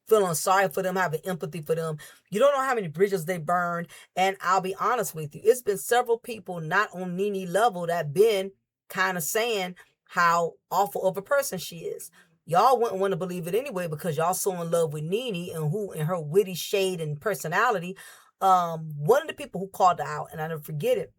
Feeling sorry for them, having empathy for them. You don't know how many bridges they burned. And I'll be honest with you, it's been several people not on Nene level that been kind of saying how awful of a person she is. Y'all wouldn't want to believe it anyway, because y'all so in love with Nene and her witty shade and personality. One of the people who called her out, and I never forget it,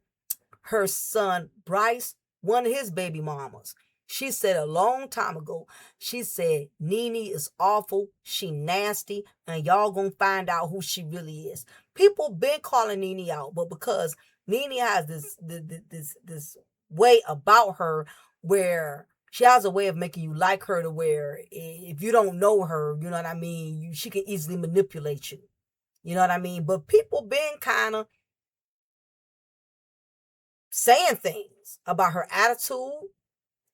her son Bryce, one of his baby mamas. She said a long time ago, she said, Nene is awful, she nasty, and y'all gonna find out who she really is. People been calling Nene out, but because Nene has this way about her where she has a way of making you like her, to where if you don't know her, you know what I mean, she can easily manipulate you. You know what I mean? But people been kind of saying things about her attitude,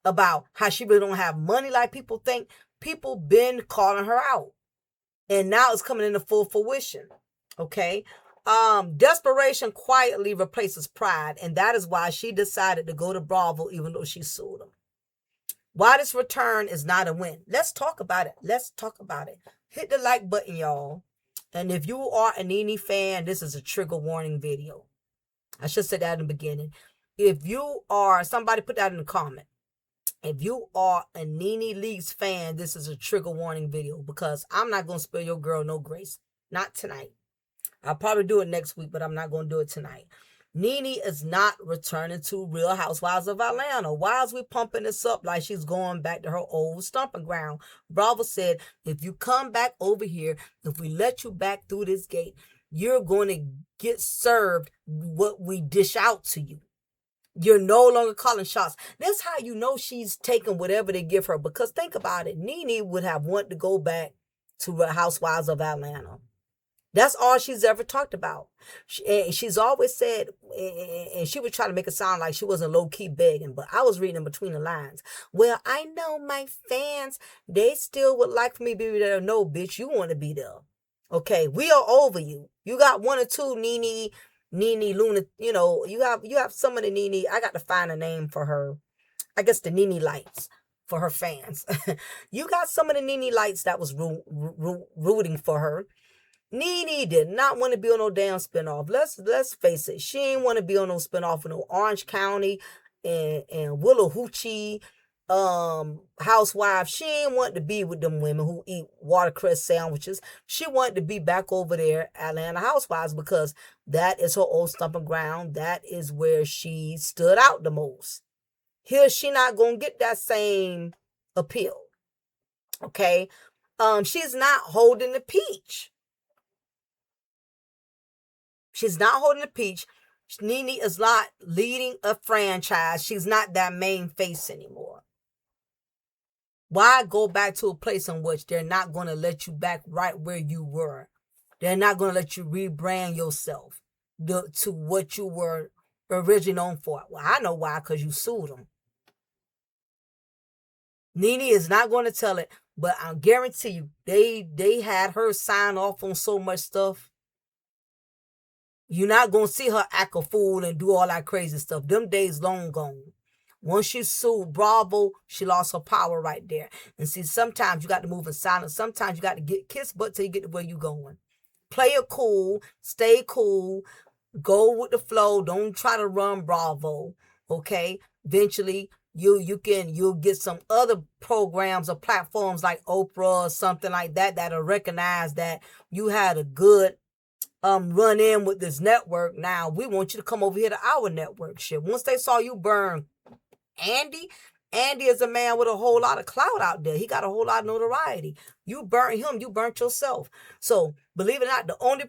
about how she really don't have money like people think. People been calling her out. And now it's coming into full fruition. Okay. Desperation quietly replaces pride, and that is why she decided to go to Bravo even though she sued him. Why this return is not a win. Let's talk about it. Let's talk about it. Hit the like button, y'all. And if you are a Nene fan, this is a trigger warning video. I should say that in the beginning. If you are, somebody put that in the comment. If you are a Nene Leakes fan, this is a trigger warning video because I'm not going to spare your girl no grace. Not tonight. I'll probably do it next week, but I'm not going to do it tonight. Nene is not returning to Real Housewives of Atlanta. Why is we pumping this up like she's going back to her old stomping ground? Bravo said, if you come back over here, if we let you back through this gate, you're going to get served what we dish out to you. You're no longer calling shots. That's how you know she's taking whatever they give her. Because think about it. Nene would have wanted to go back to Real Housewives of Atlanta. That's all she's ever talked about. She's always said, and she would try to make it sound like she wasn't low-key begging, but I was reading in between the lines. Well, I know my fans, they still would like for me to be there. No, bitch, you want to be there. Okay, we are over you. You got one or two Nene Luna, you know, you have some of the Nene. I got to find a name for her. I guess the Nene Lights for her fans. You got some of the Nene Lights that was rooting for her. Nene did not want to be on no damn spinoff. Let's face it. She ain't want to be on no spinoff of no Orange County and Willahoochee housewife. She ain't want to be with them women who eat watercress sandwiches. She wanted to be back over there at Atlanta Housewives because that is her old stomping ground. That is where she stood out the most. Here she not gonna get that same appeal. Okay. She's not holding the peach. She's not holding the peach. Nene is not leading a franchise. She's not that main face anymore. Why go back to a place in which they're not going to let you back right where you were? They're not going to let you rebrand yourself to what you were originally known for. Well, I know why, because you sued them. Nene is not going to tell it, but I guarantee you, they had her sign off on so much stuff. You're not going to see her act a fool and do all that crazy stuff. Them days long gone. Once she sued Bravo, she lost her power right there. And see, sometimes you got to move in silence. Sometimes you got to get kiss butt till you get to where you're going. Play it cool. Stay cool. Go with the flow. Don't try to run Bravo. Okay? Eventually, you'll get some other programs or platforms like Oprah or something like that that'll recognize that you had a good run in with this network. Now we want you to come over here to our network. Shit. Once they saw you burn Andy is a man with a whole lot of clout out there. He got a whole lot of notoriety. You burnt him, you burnt yourself. So believe it or not, the only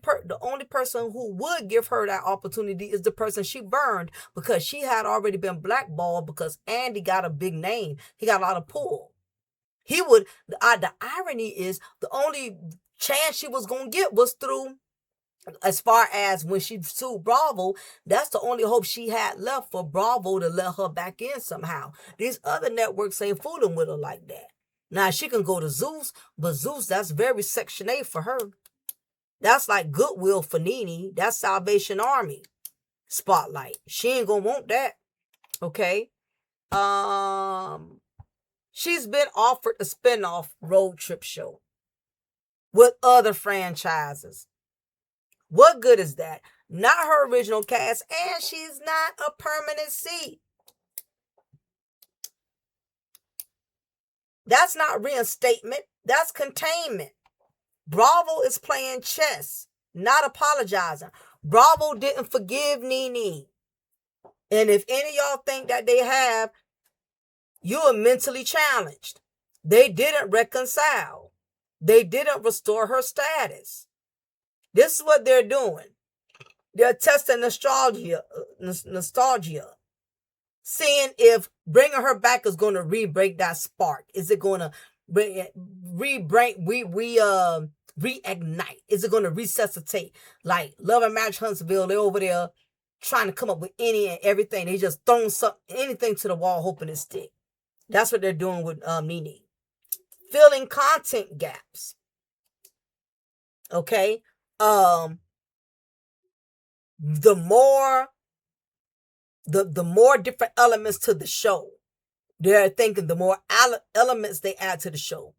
person who would give her that opportunity is the person she burned, because she had already been blackballed because Andy got a big name. He got a lot of pull. He would. The irony is the only chance she was gonna get was through. As far as when she sued Bravo, that's the only hope she had left, for Bravo to let her back in somehow. These other networks ain't fooling with her like that. Now, she can go to Zeus, but Zeus, that's very Section 8 for her. That's like Goodwill for Nene. That's Salvation Army spotlight. She ain't gonna want that. Okay? She's been offered a spinoff road trip show with other franchises. What good is that? Not her original cast, and she's not a permanent seat. That's not reinstatement. That's containment. Bravo is playing chess, not apologizing. Bravo didn't forgive Nene. And if any of y'all think that they have, you are mentally challenged. They didn't reconcile. They didn't restore her status. This is what they're doing. They're testing nostalgia, seeing if bringing her back is going to re-break that spark. Is it going to reignite? Is it going to resuscitate? Like Love and Match Huntsville, they're over there trying to come up with any and everything. They just throwing anything to the wall, hoping it stick. That's what they're doing with Nene. Filling content gaps. Okay. The more different elements to the show, they're thinking the more elements they add to the show,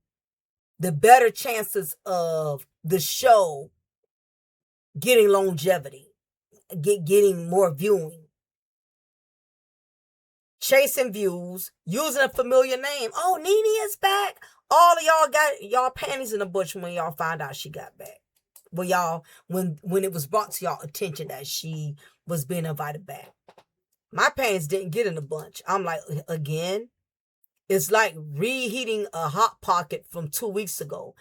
the better chances of the show getting longevity, getting more viewing. Chasing views, using a familiar name. Oh, Nene is back. All of y'all got y'all panties in the bush when y'all found out she got back. Well, y'all, when it was brought to y'all attention that she was being invited back. My panties didn't get in a bunch. I'm like, again, it's like reheating a hot pocket from 2 weeks ago.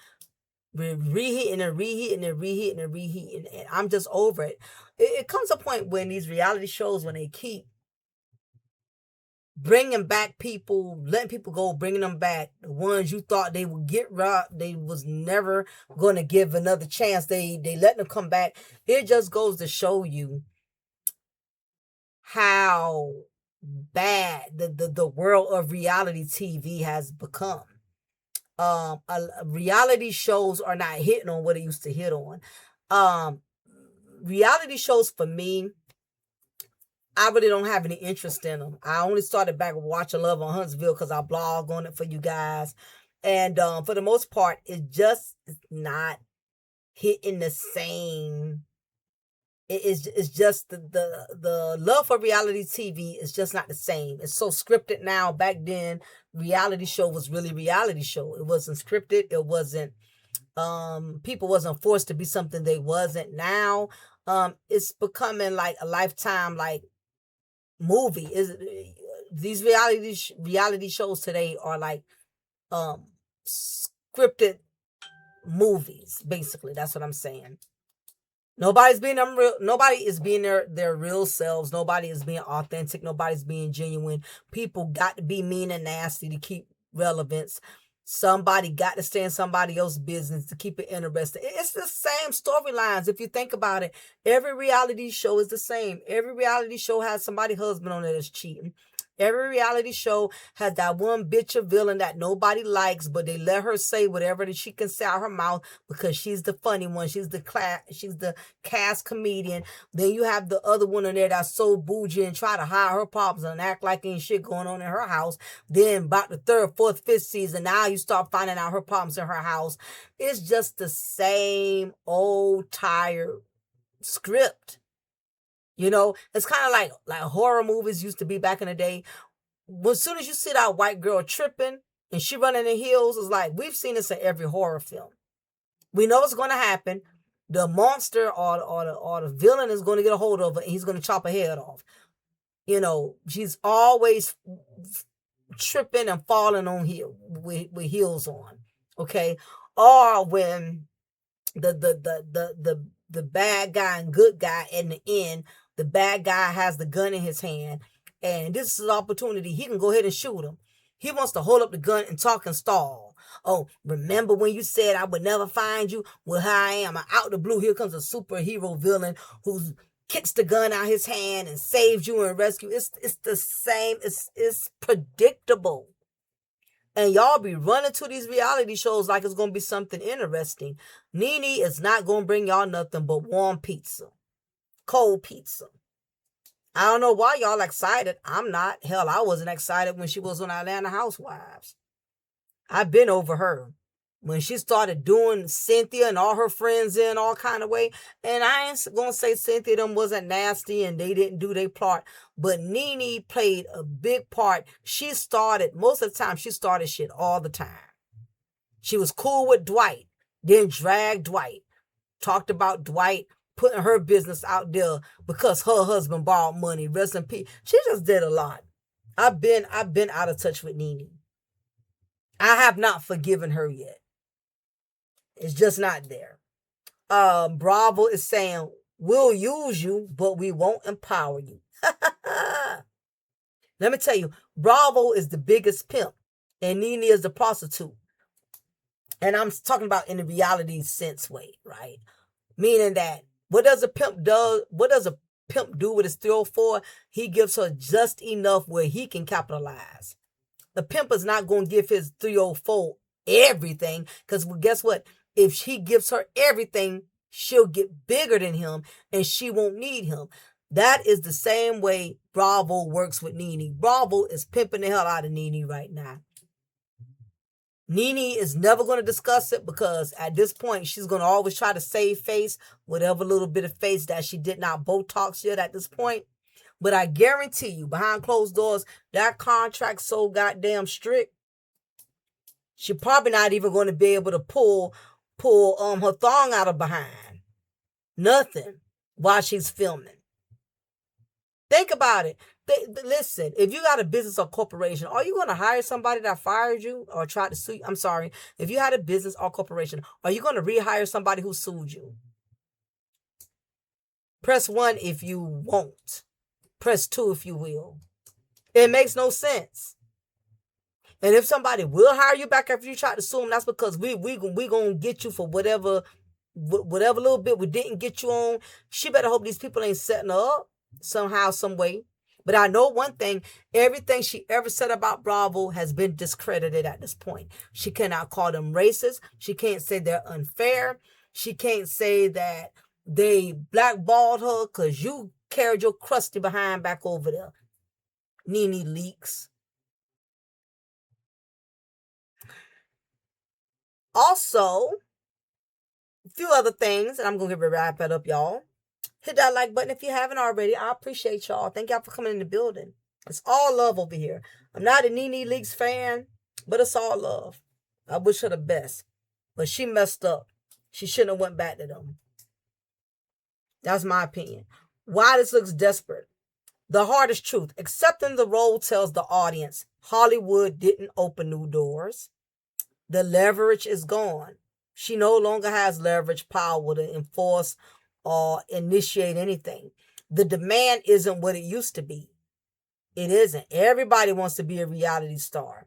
We're reheating and reheating and reheating and reheating, and I'm just over it. It comes a point when these reality shows, when they keep bringing back people, letting people go, bringing them back, the ones you thought they would get robbed, they was never going to give another chance, they let them come back. It just goes to show you how bad the world of reality TV has become. Reality shows are not hitting on what it used to hit on. Reality shows, for me, I really don't have any interest in them. I only started back watching Love on Huntsville because I blog on it for you guys. And for the most part, it just is not hitting the same. It's just the love for reality TV is just not the same. It's so scripted now. Back then, reality show was really reality show. It wasn't scripted. It wasn't, people wasn't forced to be something they wasn't. Now, it's becoming like a Lifetime, like, movie. Is these reality shows today are like scripted movies, basically. That's what I'm saying. Nobody's being real. Nobody is being their real selves. Nobody is being authentic. Nobody's being genuine. People got to be mean and nasty to keep relevance. Somebody got to stay in somebody else's business to keep it interesting. It's the same storylines. If you think about it, every reality show is the same. Every reality show has somebody's husband on it that's cheating. Every reality show has that one bitch or villain that nobody likes, but they let her say whatever that she can say out her mouth because she's the funny one. She's the cast comedian. Then you have the other one in there that's so bougie and try to hide her problems and act like ain't shit going on in her house. Then about the 3rd, 4th, 5th season, now you start finding out her problems in her house. It's just the same old tired script. You know, it's kind of like horror movies used to be back in the day. As soon as you see that white girl tripping and she running in heels, it's like, we've seen this in every horror film. We know what's going to happen. The monster or the villain is going to get a hold of her and he's going to chop her head off. You know, she's always tripping and falling on heel with heels on. Okay. Or when the bad guy and good guy in the end, the bad guy has the gun in his hand, and this is an opportunity. He can go ahead and shoot him. He wants to hold up the gun and talk and stall. Oh, remember when you said I would never find you? Well, here I am. Out the blue, here comes a superhero villain who kicks the gun out his hand and saves you and rescue. It's the same. It's predictable. And y'all be running to these reality shows like it's going to be something interesting. Nene is not going to bring y'all nothing but warm pizza. Cold pizza. I don't know why y'all excited. I'm not. Hell, I wasn't excited when she was on Atlanta Housewives. I've been over her. When she started doing Cynthia and all her friends in all kind of way. And I ain't going to say Cynthia them wasn't nasty and they didn't do their part. But Nene played a big part. She started, most of the time, she started shit all the time. She was cool with Dwight. Then dragged Dwight. Talked about Dwight putting her business out there because her husband borrowed money. Rest in peace. She just did a lot. I've been out of touch with Nene. I have not forgiven her yet. It's just not there. Bravo is saying, we'll use you, but we won't empower you. Let me tell you, Bravo is the biggest pimp, and Nene is the prostitute. And I'm talking about in the reality sense way, right? Meaning that what does a pimp do with his thrill for? He gives her just enough where he can capitalize. The pimp is not going to give his 304 everything, because guess what? If he gives her everything, she'll get bigger than him and she won't need him. That is the same way Bravo works with Nene. Bravo is pimping the hell out of Nene right now. Nene is never going to discuss it, because at this point, she's going to always try to save face, whatever little bit of face that she did not Botox yet at this point. But I guarantee you, behind closed doors, that contract's so goddamn strict, she probably not even going to be able to pull her thong out of behind. Nothing while she's filming. Think about it. Listen, if you got a business or corporation, are you going to hire somebody that fired you or tried to sue you? I'm sorry. If you had a business or corporation, are you going to rehire somebody who sued you? Press 1 if you won't. Press 2 if you will. It makes no sense. And if somebody will hire you back after you try to sue them, that's because we going to get you for whatever little bit we didn't get you on. She better hope these people ain't setting her up somehow, some way. But I know one thing, everything she ever said about Bravo has been discredited at this point. She cannot call them racist. She can't say they're unfair. She can't say that they blackballed her because you carried your crusty behind back over there. Nene Leakes. Also, a few other things, and I'm going to wrap it up, y'all. Hit that like button if you haven't already. I appreciate y'all. Thank y'all for coming in the building. It's all love over here. I'm not a Nene Leakes fan, but it's all love. I wish her the best. But she messed up. She shouldn't have went back to them. That's my opinion. Why this looks desperate. The hardest truth. Accepting the role tells the audience Hollywood didn't open new doors. The leverage is gone. She no longer has leverage power to enforce or initiate anything. The demand isn't what it used to be. It isn't. Everybody wants to be a reality star.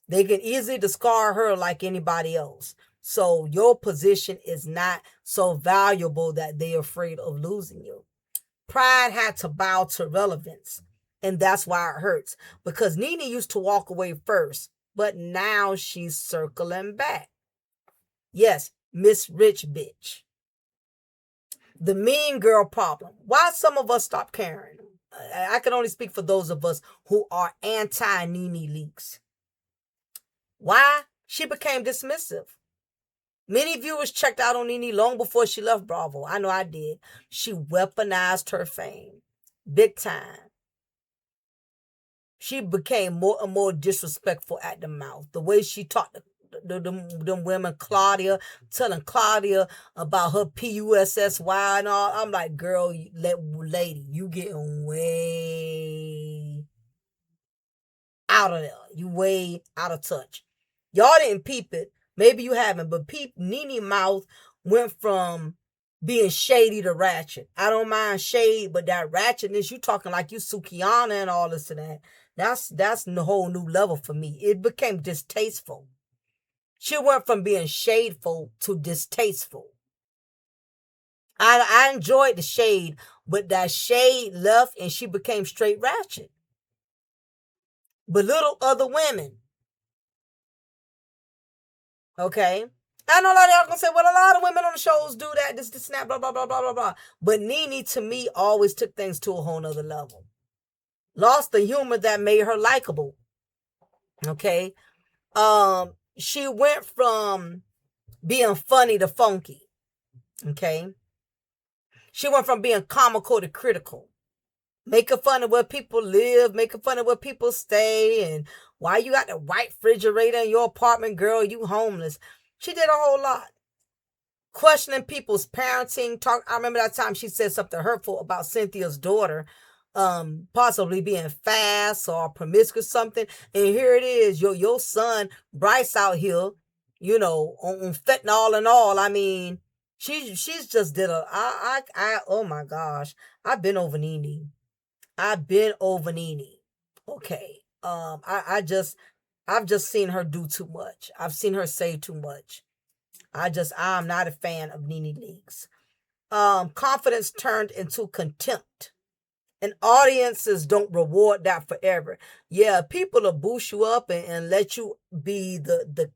They can easily discard her like anybody else. So your position is not so valuable that they're afraid of losing you. Pride had to bow to relevance. And that's why it hurts. Because Nene used to walk away first. But now she's circling back. Yes, Miss Rich Bitch. The mean girl problem. Why some of us stop caring? I can only speak for those of us who are anti-Nene Leakes. Why? She became dismissive. Many viewers checked out on Nene long before she left Bravo. I know I did. She weaponized her fame. Big time. She became more and more disrespectful at the mouth. The way she talked to them women, Claudia, telling Claudia about her PUSSY and all. I'm like, girl, lady, you getting way out of there. You way out of touch. Y'all didn't peep it. Maybe you haven't, but Nene mouth went from being shady to ratchet. I don't mind shade, but that ratchetness, you talking like you Sukiana and all this and that. That's a whole new level for me. It became distasteful. She went from being shadeful to distasteful. I enjoyed the shade, but that shade left and she became straight ratchet. Belittle other women. Okay? I know a lot of y'all gonna say, well, a lot of women on the shows do that, this, snap, blah, blah, blah, blah, blah, blah. But Nene, to me, always took things to a whole nother level. Lost the humor that made her likable. Okay? She went from being funny to funky. Okay? She went from being comical to critical. Making fun of where people live, making fun of where people stay, and why you got the white refrigerator in your apartment, girl, you homeless. She did a whole lot. Questioning people's parenting. I remember that time she said something hurtful about Cynthia's daughter, possibly being fast or promiscuous something. And here it is, your son, Bryce, out here, on fentanyl and all. I mean, she's just did oh my gosh. I've been over Nene. Okay. I've just seen her do too much. I've seen her say too much. I'm not a fan of Nene Leakes. Confidence turned into contempt. And audiences don't reward that forever. Yeah, people will boost you up and let you be the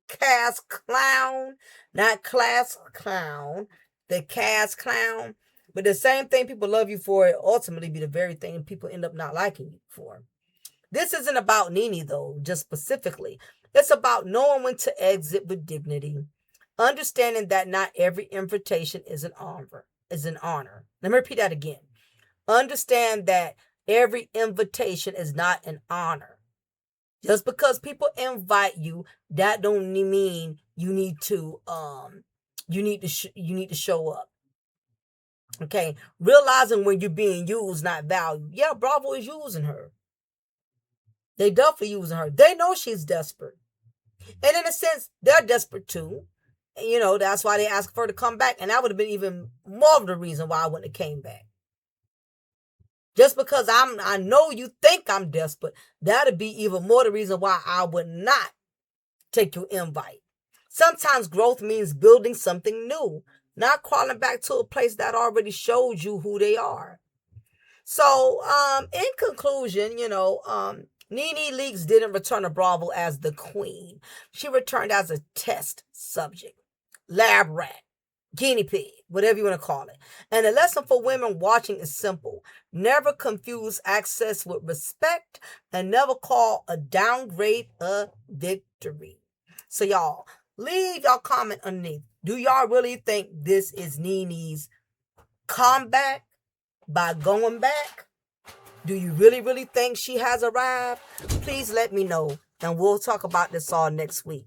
cast clown, not class clown, the cast clown. But the same thing people love you for it ultimately be the very thing people end up not liking you for. This isn't about Nene though, just specifically. It's about knowing when to exit with dignity, understanding that not every invitation is an honor. Let me repeat that again. Understand that every invitation is not an honor. Just because people invite you, that don't mean you need to show up. Okay, realizing when you're being used, not valued. Yeah, Bravo is using her. They definitely using her. They know she's desperate, and in a sense, they're desperate too. And, that's why they asked for her to come back, and that would have been even more of the reason why I wouldn't have came back. Just because I know you think I'm desperate, that'd be even more the reason why I would not take your invite. Sometimes growth means building something new, not crawling back to a place that already showed you who they are. So, in conclusion, Nene Leakes didn't return to Bravo as the queen. She returned as a test subject, lab rat, guinea pig, whatever you want to call it. And the lesson for women watching is simple. Never confuse access with respect, and never call a downgrade a victory. So y'all, leave y'all comment underneath. Do y'all really think this is Nene's comeback by going back? Do you really, really think she has arrived? Please let me know, and we'll talk about this all next week.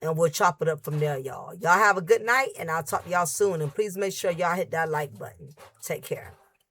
And we'll chop it up from there, y'all. Y'all have a good night, and I'll talk to y'all soon. And please make sure y'all hit that like button. Take care.